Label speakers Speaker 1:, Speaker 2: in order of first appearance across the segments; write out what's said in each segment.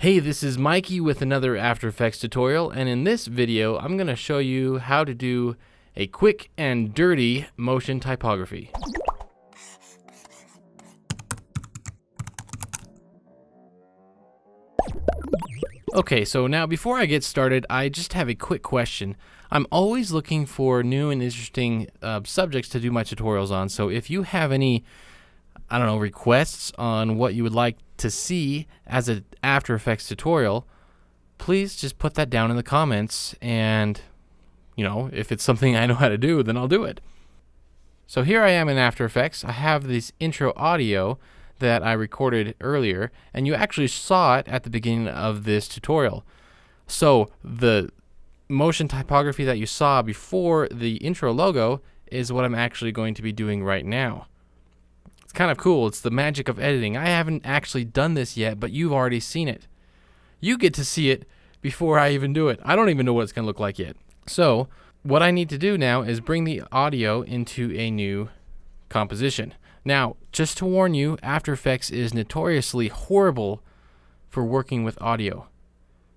Speaker 1: Hey, this is Mikey with another After Effects tutorial, and in this video I'm going to show you how to do a quick and dirty motion typography. Okay, so now before I get started, I just have a quick question. I'm always looking for new and interesting subjects to do my tutorials on, so if you have any requests on what you would like to see as an After Effects tutorial, please just put that down in the comments, and if it's something I know how to do, then I'll do it. So here I am in After Effects. I have this intro audio that I recorded earlier, and you actually saw it at the beginning of this tutorial. So the motion typography that you saw before the intro logo is what I'm actually going to be doing right now. It's kind of cool. It's the magic of editing. I haven't actually done this yet, but you've already seen it. You get to see it before I even do it. I don't even know what it's going to look like yet. So what I need to do now is bring the audio into a new composition. Now, just to warn you, After Effects is notoriously horrible for working with audio.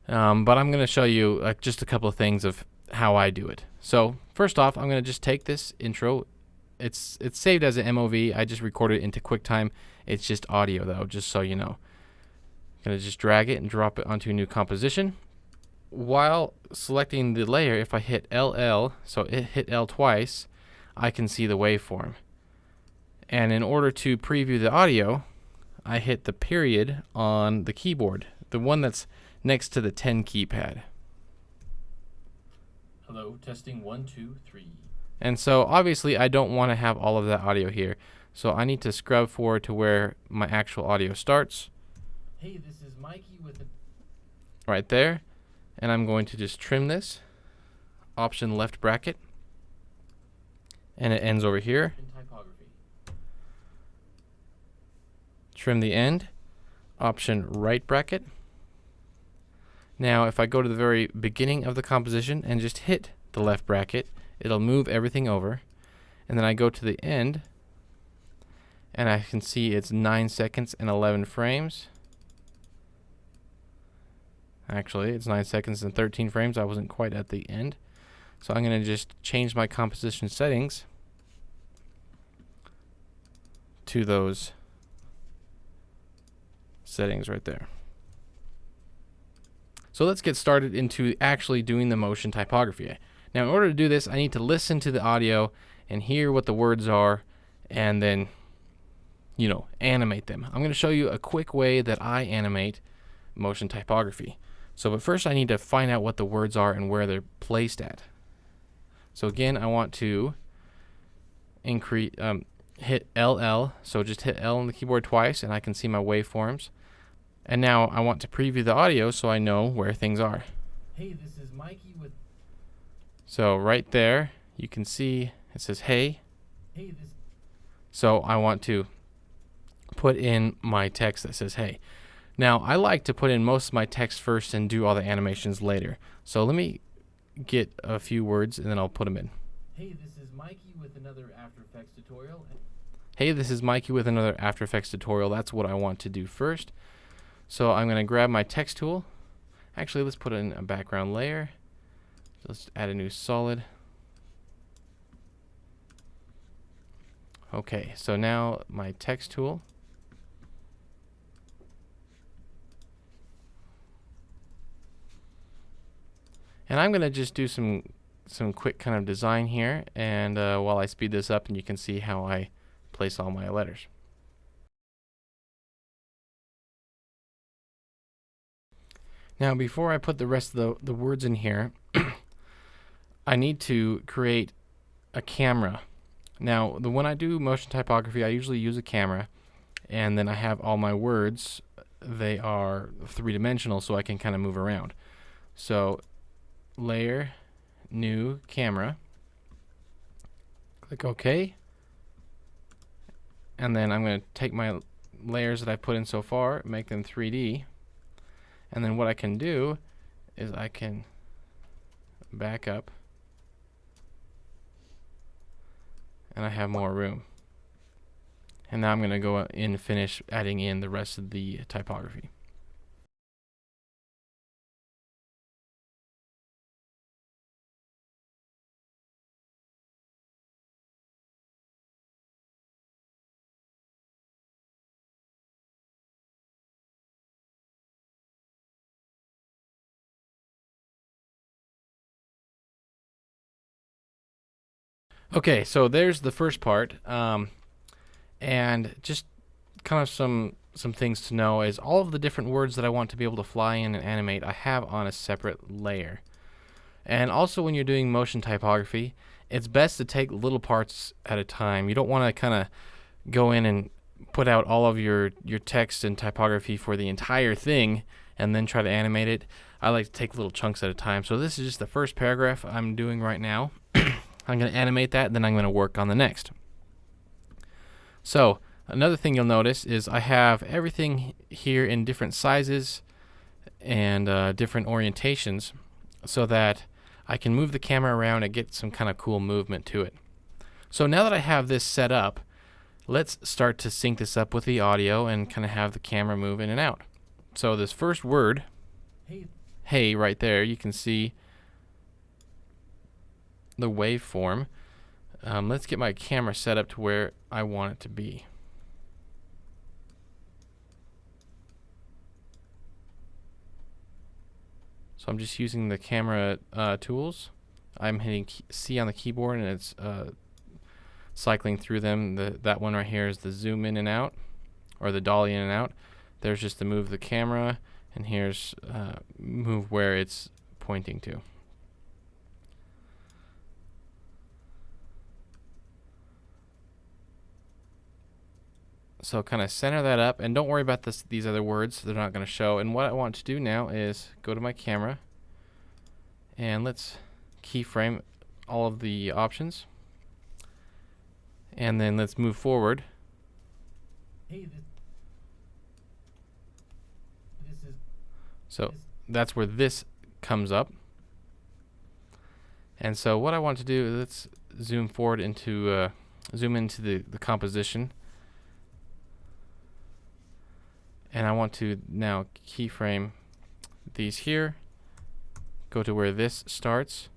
Speaker 1: But I'm going to show you just a couple of things of how I do it. So first off, I'm going to just take this intro. It's saved as an MOV. I just recorded it into QuickTime. It's just audio though, just so you know. I'm going to just drag it and drop it onto a new composition. While selecting the layer, if I hit LL, so it hit L twice, I can see the waveform. And in order to preview the audio, I hit the period on the keyboard, the one that's next to the 10 keypad.
Speaker 2: Hello, testing 1, 2, 3.
Speaker 1: And so obviously I don't want to have all of that audio here. So I need to scrub forward to where my actual audio starts.
Speaker 2: Hey, this is Mikey with a...
Speaker 1: Right there. And I'm going to just trim this. Option left bracket. And it ends over here.
Speaker 2: in typography.
Speaker 1: Trim the end. Option right bracket. Now if I go to the very beginning of the composition and just hit the left bracket, it'll move everything over. And then I go to the end and I can see it's 9 seconds and 11 frames. Actually, it's 9 seconds and 13 frames. I wasn't quite at the end. So I'm going to just change my composition settings to those settings right there. So let's get started into actually doing the motion typography. Now in order to do this, I need to listen to the audio and hear what the words are and then, animate them. I'm going to show you a quick way that I animate motion typography. So but first I need to find out what the words are and where they're placed at. So again, I want to hit LL, so just hit L on the keyboard twice and I can see my waveforms. And now I want to preview the audio so I know where things are.
Speaker 2: Hey, this is Mikey with...
Speaker 1: So right there, you can see it says hey.
Speaker 2: Hey, this...
Speaker 1: So I want to put in my text that says hey. Now I like to put in most of my text first and do all the animations later. So let me get a few words and then I'll put them in.
Speaker 2: Hey, this is Mikey with another After Effects tutorial.
Speaker 1: Hey, this is Mikey with another After Effects tutorial. That's what I want to do first. So I'm going to grab my text tool. Actually, let's put in a background layer. So let's add a new solid. Okay, so now my text tool. And I'm going to just do some quick kind of design here, and while I speed this up, and you can see how I place all my letters. Now before I put the rest of the words in here, I need to create a camera. Now when I do motion typography, I usually use a camera, and then I have all my words. They are three-dimensional, so I can kind of move around. So layer, new camera, click OK, and then I'm going to take my layers that I put in so far, make them 3D, and then what I can do is I can back up and I have more room. And now I'm going to go in and finish adding in the rest of the typography. Okay, so there's the first part, and just kind of some things to know is all of the different words that I want to be able to fly in and animate I have on a separate layer. And also when you're doing motion typography, it's best to take little parts at a time. You don't want to kind of go in and put out all of your text and typography for the entire thing and then try to animate it. I like to take little chunks at a time. So this is just the first paragraph I'm doing right now. I'm going to animate that, and then I'm going to work on the next. So another thing you'll notice is I have everything here in different sizes and different orientations so that I can move the camera around and get some kind of cool movement to it. So now that I have this set up, let's start to sync this up with the audio and kind of have the camera move in and out. So this first word, hey, right there, you can see the waveform. Let's get my camera set up to where I want it to be. So I'm just using the camera tools. I'm hitting C on the keyboard and it's cycling through them. That one right here is the zoom in and out, or the dolly in and out. There's just to move the camera, and here's move where it's pointing to. So kind of center that up, and don't worry about these other words. They're not going to show. And what I want to do now is go to my camera, and let's keyframe all of the options. And then let's move forward. So that's where this comes up. And so what I want to do is let's zoom forward into zoom into the composition. And I want to now keyframe these here, go to where this starts,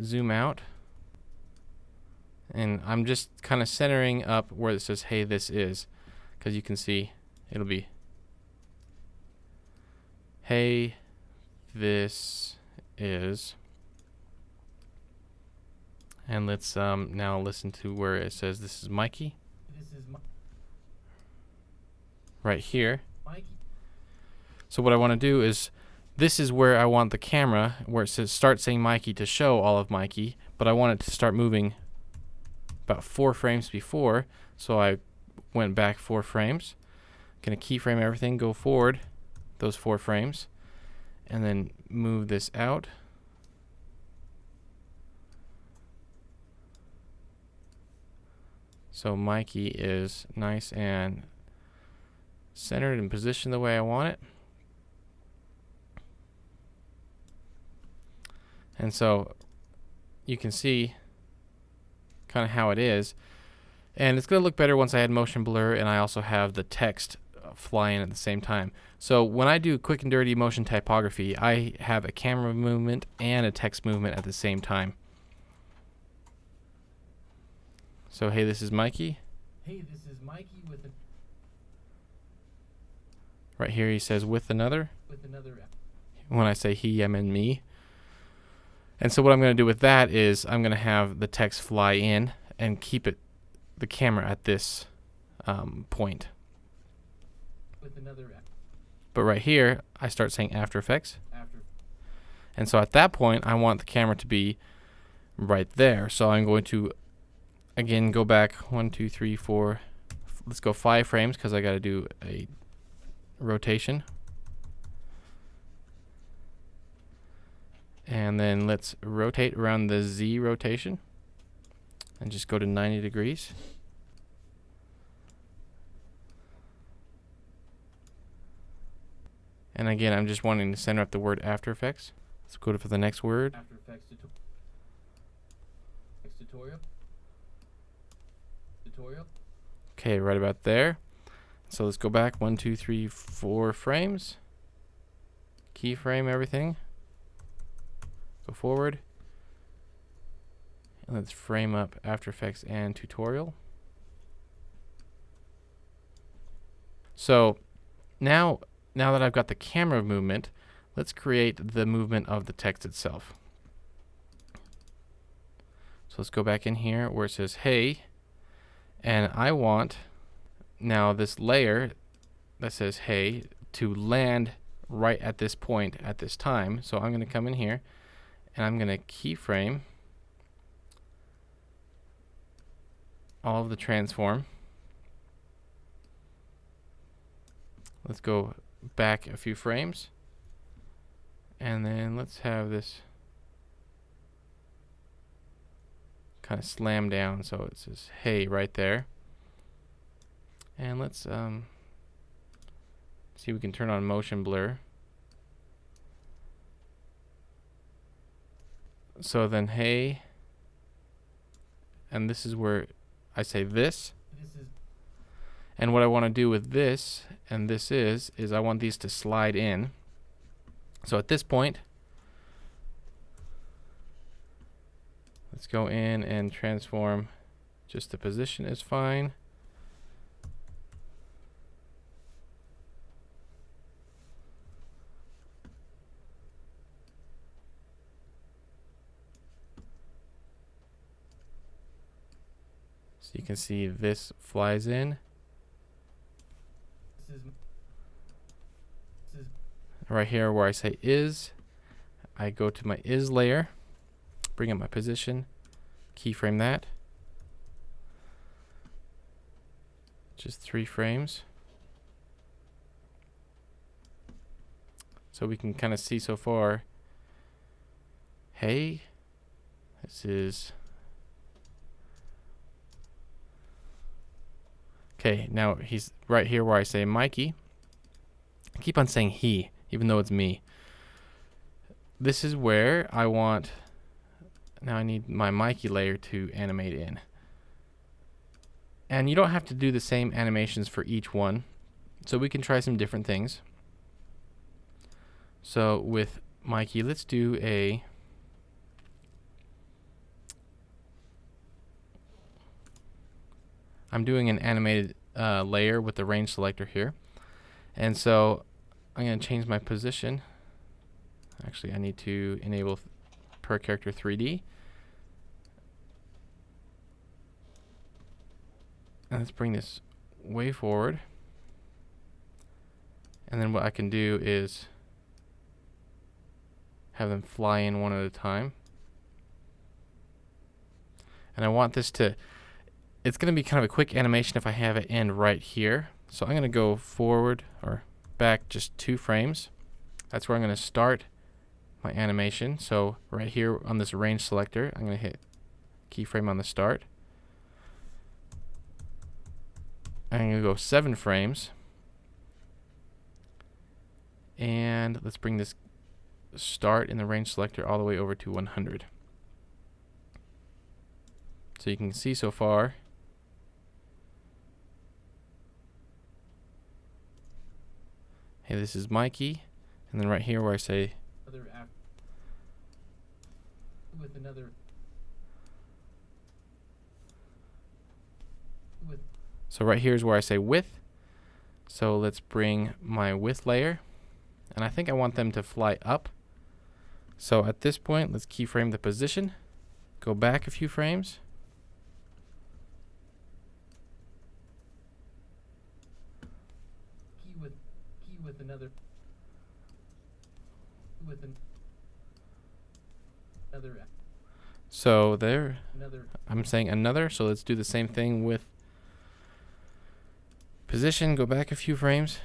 Speaker 1: zoom out, and I'm just kind of centering up where it says, hey, this is, because you can see it'll be, hey, this is. And let's now listen to where it says, this is Mikey. Right here. Mikey. So what I want to do is, this is where I want the camera, where it says start saying Mikey, to show all of Mikey, but I want it to start moving about 4 frames before, so I went back 4 frames. Gonna keyframe everything, go forward those 4 frames, and then move this out. So Mikey is nice and centered and positioned the way I want it. And so you can see kind of how it is. And it's going to look better once I add motion blur and I also have the text flying at the same time. So when I do quick and dirty motion typography, I have a camera movement and a text movement at the same time. So hey, this is Mikey.
Speaker 2: Hey, this is Mikey with a...
Speaker 1: Right here he says with another. When I say he, I mean me. And so what I'm going to do with that is I'm going to have the text fly in and keep the camera at this point. But right here, I start saying After Effects. And so at that point, I want the camera to be right there. So I'm going to, again, go back 1, 2, 3, 4. Let's go 5 frames because I got to do a rotation. And then let's rotate around the Z rotation and just go to 90 degrees. And again, I'm just wanting to center up the word After Effects. Let's go for the next word.
Speaker 2: After Effects tutorial.
Speaker 1: Okay, right about there. So let's go back 1, 2, 3, 4 frames. Keyframe everything. Go forward. And let's frame up After Effects and tutorial. So now that I've got the camera movement, let's create the movement of the text itself. let's go back in here where it says hey, and I want now this layer that says hey to land right at this point at this time. So I'm going to come in here and I'm going to keyframe all of the transform. Let's go back a few frames, and then let's have this kind of slam down so it says hey right there. And let's see if we can turn on motion blur. So then hey, and this is where I say this. And what I want to do with this and this is I want these to slide in. So at this point, let's go in and transform. Just the position is fine. So you can see this flies in. Right here where I say is, I go to my is layer, bring up my position, keyframe that. Just 3 frames. So we can kind of see so far, hey, this is, okay, now he's right here where I say Mikey. I keep on saying he, even though it's me. This is where I want, now I need my Mikey layer to animate in. And you don't have to do the same animations for each one, so we can try some different things. So with Mikey, let's do a, I'm doing an animated layer with the range selector here. And so I'm going to change my position. Actually, I need to enable per character 3D. And let's bring this way forward. And then what I can do is have them fly in one at a time. And I want this to, it's going to be kind of a quick animation if I have it end right here. So I'm going to go forward or back just 2 frames. That's where I'm going to start my animation. So right here on this range selector, I'm going to hit keyframe on the start. I'm going to go 7 frames. And let's bring this start in the range selector all the way over to 100. So you can see so far, hey, this is Mikey, and then right here where I say
Speaker 2: with another
Speaker 1: so right here is where I say width. So let's bring my width layer, and I think I want them to fly up. So at this point, let's keyframe the position, go back a few frames.
Speaker 2: key with another
Speaker 1: So there, I'm saying another, so let's do the same thing with position, go back a few frames.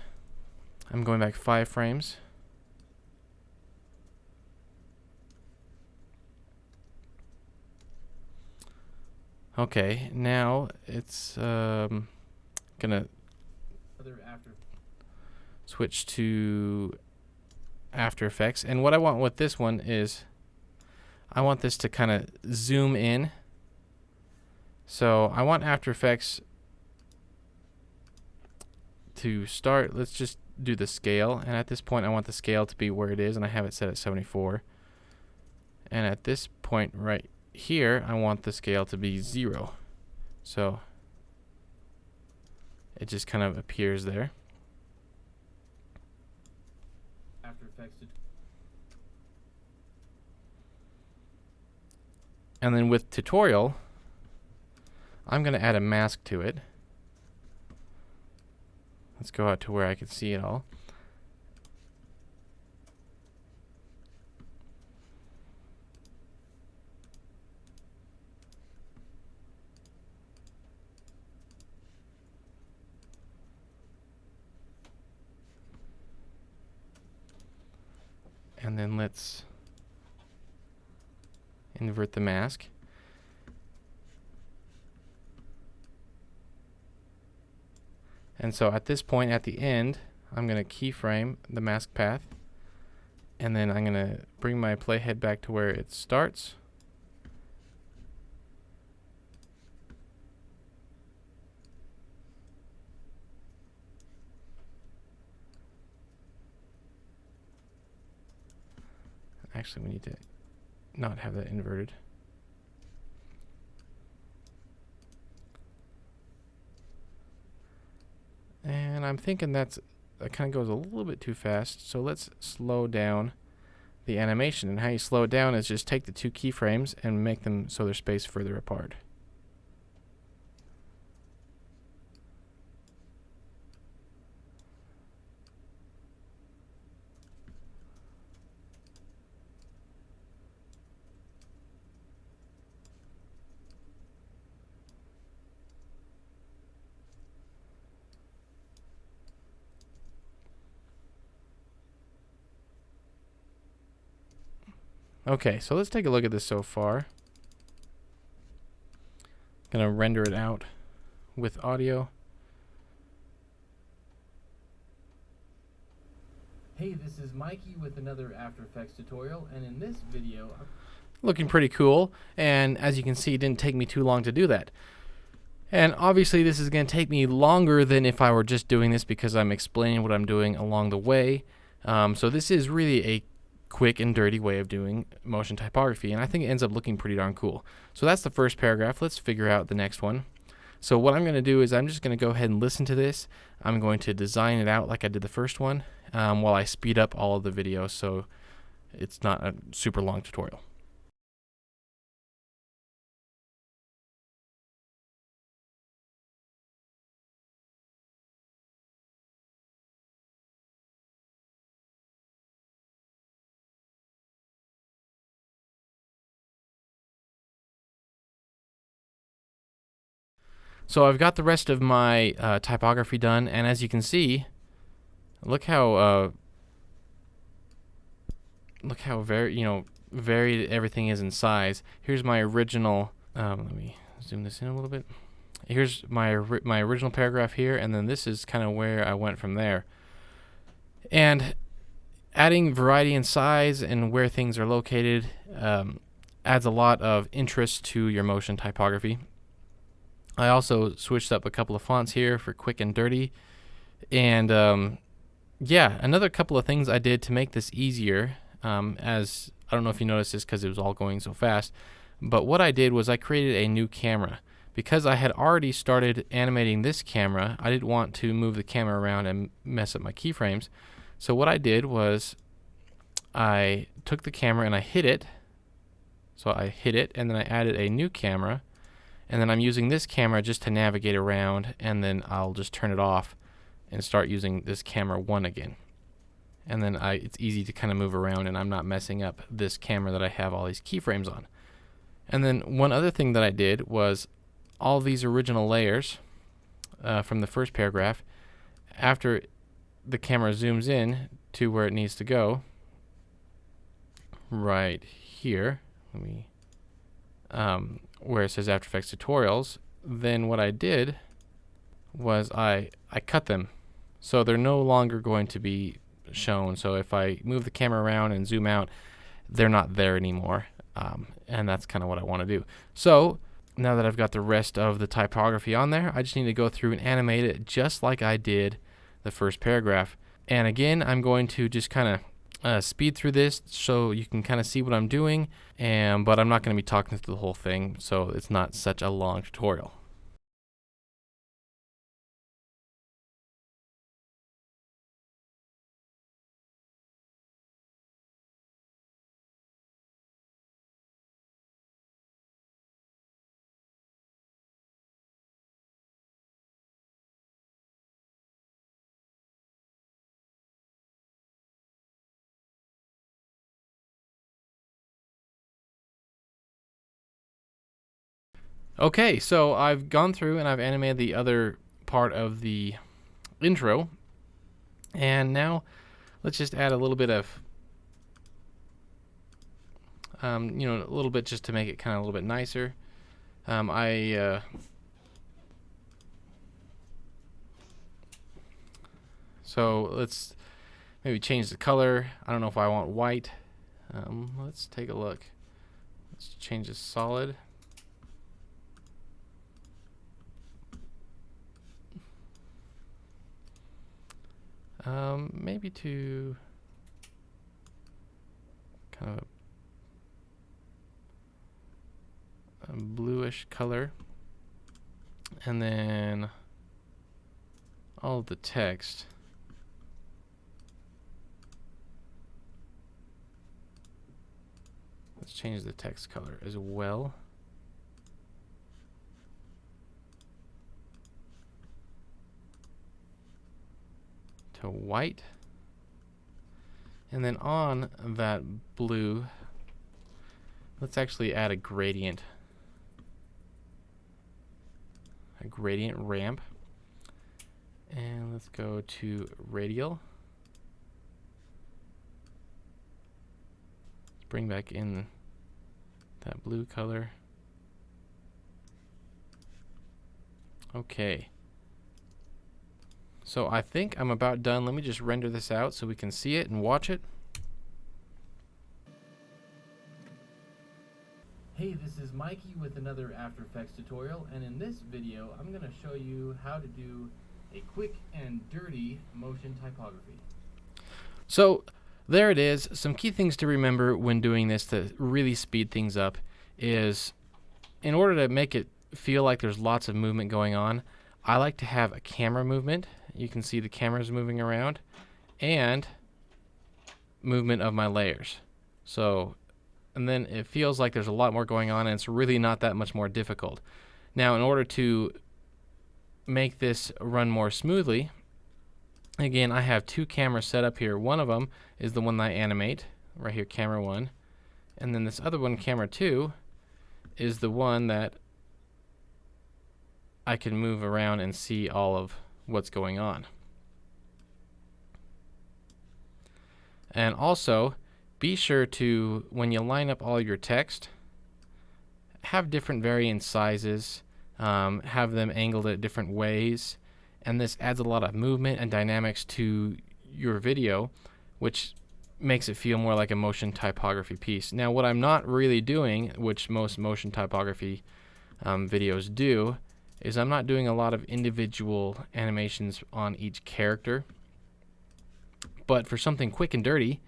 Speaker 1: I'm going back 5 frames. Okay, now it's gonna switch to After Effects, and what I want with this one is I want this to kind of zoom in. So I want After Effects to start, let's just do the scale, and at this point I want the scale to be where it is, and I have it set at 74. And at this point right here, I want the scale to be 0. So it just kind of appears there.
Speaker 2: After Effects
Speaker 1: And then with tutorial, I'm going to add a mask to it. Let's go out to where I can see it all. And then let's invert the mask. And so at this point at the end, I'm going to keyframe the mask path, and then I'm going to bring my playhead back to where it starts. Actually, we need to not have that inverted. And I'm thinking that kind of goes a little bit too fast, so let's slow down the animation. And how you slow it down is just take the two keyframes and make them so they're spaced further apart. Okay, so let's take a look at this so far. Gonna render it out with audio.
Speaker 2: Hey, this is Mikey with another After Effects tutorial, and in this video,
Speaker 1: Looking pretty cool, and as you can see, it didn't take me too long to do that. And obviously this is going to take me longer than if I were just doing this because I'm explaining what I'm doing along the way. So this is really a quick and dirty way of doing motion typography, and I think it ends up looking pretty darn cool. So that's the first paragraph. Let's figure out the next one. So what I'm going to do is I'm just going to go ahead and listen to this. I'm going to design it out like I did the first one while I speed up all of the videos so it's not a super long tutorial. So I've got the rest of my typography done, and as you can see, look how varied everything is in size. Here's my original. Let me zoom this in a little bit. Here's my original paragraph here, and then this is kind of where I went from there. And adding variety in size and where things are located adds a lot of interest to your motion typography. I also switched up a couple of fonts here for quick and dirty. And yeah, another couple of things I did to make this easier, as I don't know if you noticed this because it was all going so fast, but what I did was I created a new camera. Because I had already started animating this camera, I didn't want to move the camera around and mess up my keyframes. So what I did was I took the camera and I hid it. So I hid it, and then I added a new camera. And then I'm using this camera just to navigate around, and then I'll just turn it off and start using this camera 1 again. And then it's easy to kind of move around, and I'm not messing up this camera that I have all these keyframes on. And then one other thing that I did was all these original layers from the first paragraph, after the camera zooms in to where it needs to go, right here, let me where it says After Effects Tutorials, then what I did was I cut them so they're no longer going to be shown. So if I move the camera around and zoom out, they're not there anymore, and that's kind of what I want to do. So now that I've got the rest of the typography on there, I just need to go through and animate it just like I did the first paragraph. And again, I'm going to just kind of speed through this so you can kind of see what I'm doing, but I'm not going to be talking through the whole thing, so it's not such a long tutorial. Okay, so I've gone through and I've animated the other part of the intro, and now let's just add a little bit of a little bit just to make it kind of a little bit nicer. So let's maybe change the color. I don't know if I want white. Let's take a look. Let's change this solid. Maybe to kind of a bluish color, and then all of the text let's change the text color as well. To white, and then on that blue let's actually add a gradient ramp, and let's go to radial. Let's bring back in that blue color. Okay, so I think I'm about done. Let me just render this out so we can see it and watch it.
Speaker 2: Hey, this is Mikey with another After Effects tutorial, and in this video I'm going to show you how to do a quick and dirty motion typography.
Speaker 1: So there it is. Some key things to remember when doing this to really speed things up is, in order to make it feel like there's lots of movement going on, I like to have a camera movement. You can see the cameras moving around, and movement of my layers. And then it feels like there's a lot more going on, and it's really not that much more difficult. Now, in order to make this run more smoothly, again, I have two cameras set up here. One of them is the one that I animate, right here, camera 1. And then this other one, camera 2, is the one that I can move around and see all of what's going on. And also, be sure to, when you line up all your text, have different varying sizes, have them angled at different ways, and this adds a lot of movement and dynamics to your video, which makes it feel more like a motion typography piece. Now, what I'm not really doing, which most motion typography videos do, is I'm not doing a lot of individual animations on each character. But for something quick and dirty,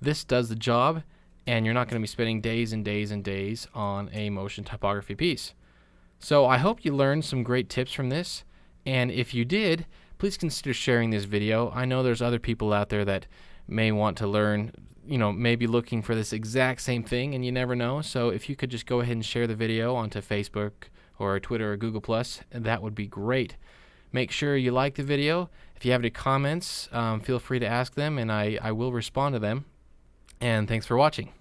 Speaker 1: this does the job, and you're not going to be spending days and days and days on a motion typography piece. So I hope you learned some great tips from this, and if you did, please consider sharing this video. I know there's other people out there that may want to learn, maybe looking for this exact same thing, and you never know. So if you could just go ahead and share the video onto Facebook or Twitter or Google+, that would be great. Make sure you like the video. If you have any comments, feel free to ask them, and I will respond to them. And thanks for watching.